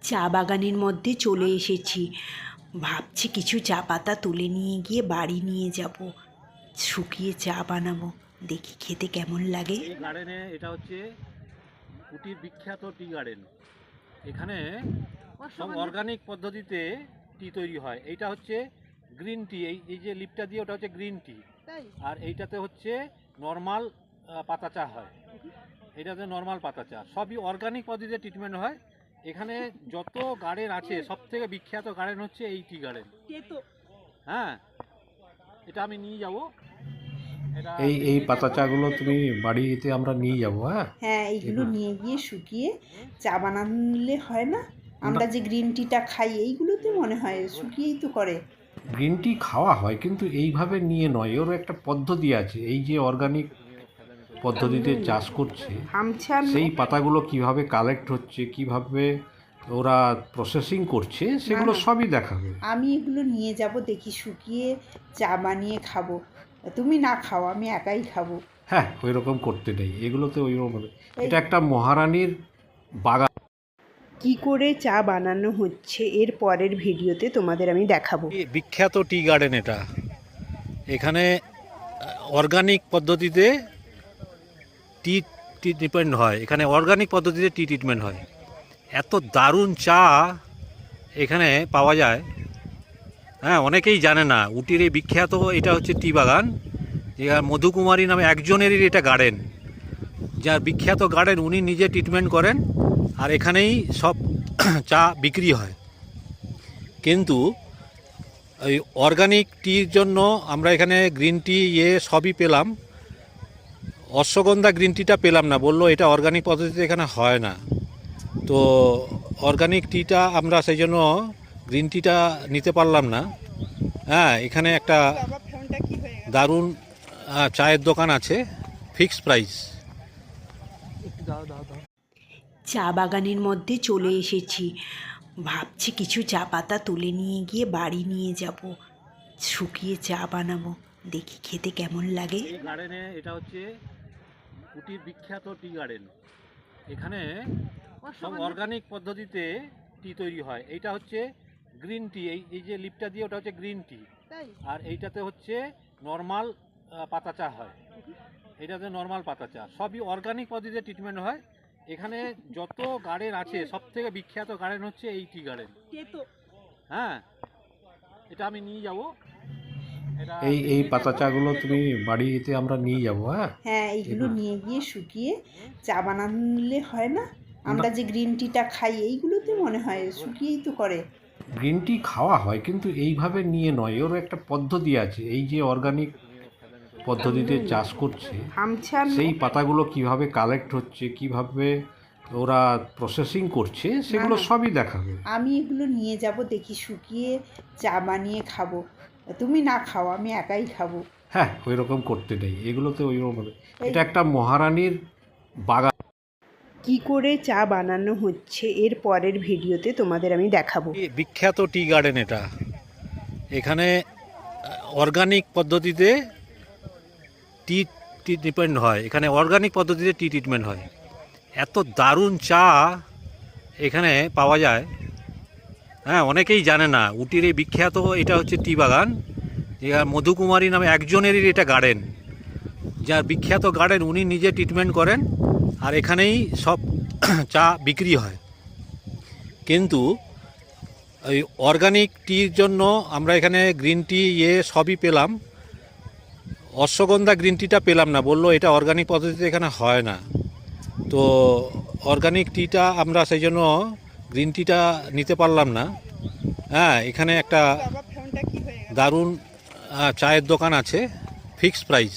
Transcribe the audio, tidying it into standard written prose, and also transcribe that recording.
চা বাগানের মধ্যে চলে এসেছি। ভাবছি কিছু চা পাতা তুলে নিয়ে গিয়ে বাড়ি নিয়ে যাব, শুকিয়ে চা বানাবো, দেখি খেতে কেমন লাগে। এই গার্ডেনে এটা হচ্ছে কুটির বিখ্যাত টি গার্ডেন। এখানে সব অর্গানিক পদ্ধতিতে টি তৈরি হয়। এইটা হচ্ছে গ্রিন টি, এই যে লিপটা দিয়ে ওটা হচ্ছে গ্রিন টি, আর এইটাতে হচ্ছে নর্মাল পাতা চা হয়। এইটাতে নর্মাল পাতা চা, সবই অর্গানিক পদ্ধতিতে ট্রিটমেন্ট হয়। এখানে যত গার্ডেন আছে সব থেকে বিখ্যাত গার্ডেন হচ্ছে এই টি গার্ডেন। হ্যাঁ, এটা আমি নিয়ে যাব। এই এই পাতা চাগুলো তুমি বাড়িতে আমরা নিয়ে যাব। হ্যাঁ হ্যাঁ, এইগুলো নিয়ে গিয়ে শুকিয়ে চা বানালে হয় না? আমরা যে গ্রিন টিটা খাই এইগুলোতে মনে হয় শুকিয়েই তো করে। গ্রিন টি খাওয়া হয় কিন্তু এইভাবে নিয়ে নয়, ওর একটা পদ্ধতি আছে। এই যে অর্গানিক পদ্ধতিতে চাষ করছে সেই পাতাগুলো কিভাবে কালেক্ট হচ্ছে, কিভাবে ওরা প্রসেসিং করছে, সেগুলো সবই দেখাবে। আমি এগুলো নিয়ে যাব, দেখি শুকিয়ে চা বানিয়ে খাবো। তুমি না খাও, আমি একাই খাবো। হ্যাঁ, ওই রকম করতে নেই, এগুলোতে ওই রকম। এটা একটা মহারানীর বাগান। কি করে চা বানানো হচ্ছে এর পরের ভিডিওতে তোমাদের আমি দেখাবো। বিখ্যাত টি গার্ডেন এটা। এখানে অর্গানিক পদ্ধতিতে টি ট্রিটমেন্ট হয়। এখানে অর্গানিক পদ্ধতিতে টি ট্রিটমেন্ট হয়। এত দারুণ চা এখানে পাওয়া যায়। হ্যাঁ, অনেকেই জানে না উটির এই বিখ্যাত এটা হচ্ছে টি বাগান। মধুকুমারী নামে একজনেরই এটা গার্ডেন, যার বিখ্যাত গার্ডেন, উনি নিজে ট্রিটমেন্ট করেন আর এখানেই সব চা বিক্রি হয়। কিন্তু ওই অর্গানিক টির জন্য আমরা এখানে গ্রিন টি সবই পেলাম, অশ্বগন্ধা গ্রিন টিটা পেলাম না, বললো এটা অর্গানিক পদ্ধতিতে এখানে হয় না। তো অর্গানিক টিটা আমরা সেই জন্য গ্রিন টিটা নিতে পারলাম না। হ্যাঁ, এখানে একটা দারুণ চায়ের দোকান আছে, ফিক্সড প্রাইস। চা বাগানের মধ্যে চলে এসেছি। ভাবছি কিছু চা পাতা তুলে নিয়ে গিয়ে বাড়ি নিয়ে যাব, শুকিয়ে চা বানাবো, দেখি খেতে কেমন লাগে। এই গার্ডেনে এটা হচ্ছে কুটির বিখ্যাত টি গার্ডেন। এখানে সব অর্গানিক পদ্ধতিতে টি তৈরি হয়। এইটা হচ্ছে গ্রিন টি, এই যে লিপটা দিয়ে ওটা হচ্ছে গ্রিন টি, আর এইটাতে হচ্ছে নর্মাল পাতা চা হয়। এইটাতে নর্মাল পাতা চা, সবই অর্গানিক পদ্ধতিতে ট্রিটমেন্ট হয়। এখানে যত গার্ডেন আছে সব থেকে বিখ্যাত গার্ডেন হচ্ছে এই টি গার্ডেন। হ্যাঁ, এটা আমি নিয়ে যাব। এই এই পাতা চাগুলো তুমি বাড়িতে আমরা নিয়ে যাব। হ্যাঁ, এইগুলো নিয়ে গিয়ে শুকিয়ে চা বানালে হয় না? আমরা যে গ্রিন টিটা খাই এইগুলোতে মনে হয় শুকিয়েই তো করে। গ্রিন টি খাওয়া হয় কিন্তু এইভাবে নিয়ে নয়, ওর একটা পদ্ধতি আছে। এই যে অর্গানিক পদ্ধতিতে চাষ করছে সেই পাতাগুলো কিভাবে কালেক্ট হচ্ছে, কিভাবে ওরা প্রসেসিং করছে, সেগুলো সবই দেখাবে। আমি এগুলো নিয়ে যাব, দেখি শুকিয়ে চা বানিয়ে খাবো। তুমি না খাও, আমি একাই খাবো। হ্যাঁ, ওই রকম করতে নেই, এগুলোতে ওই রকম। এটা একটা মহারানীর বাগান। কি করে চা বানানো হচ্ছে এর পরের ভিডিওতে তোমাদের আমি দেখাবো। বিখ্যাত টি গার্ডেন এটা। এখানে অর্গানিক পদ্ধতিতে টি ট্রিটমেন্ট হয়। এখানে অর্গানিক পদ্ধতিতে টি ট্রিটমেন্ট হয়। এত দারুণ চা এখানে পাওয়া যায়। হ্যাঁ, অনেকেই জানে না উটির এই বিখ্যাত এটা হচ্ছে টি বাগান। মধুকুমারী নামে একজনেরই এটা গার্ডেন, যার বিখ্যাত গার্ডেন, উনি নিজে ট্রিটমেন্ট করেন আর এখানেই সব চা বিক্রি হয়। কিন্তু ওই অর্গানিক টির জন্য আমরা এখানে গ্রিন টি সবই পেলাম, অশ্বগন্ধা গ্রিন টিটা পেলাম না, বললো এটা অর্গানিক পদ্ধতিতে এখানে হয় না। তো অর্গানিক টিটা আমরা সেই জন্য গ্রিন টিটা নিতে পারলাম না। হ্যাঁ, এখানে একটা দারুণ চায়ের দোকান আছে, ফিক্সড প্রাইস।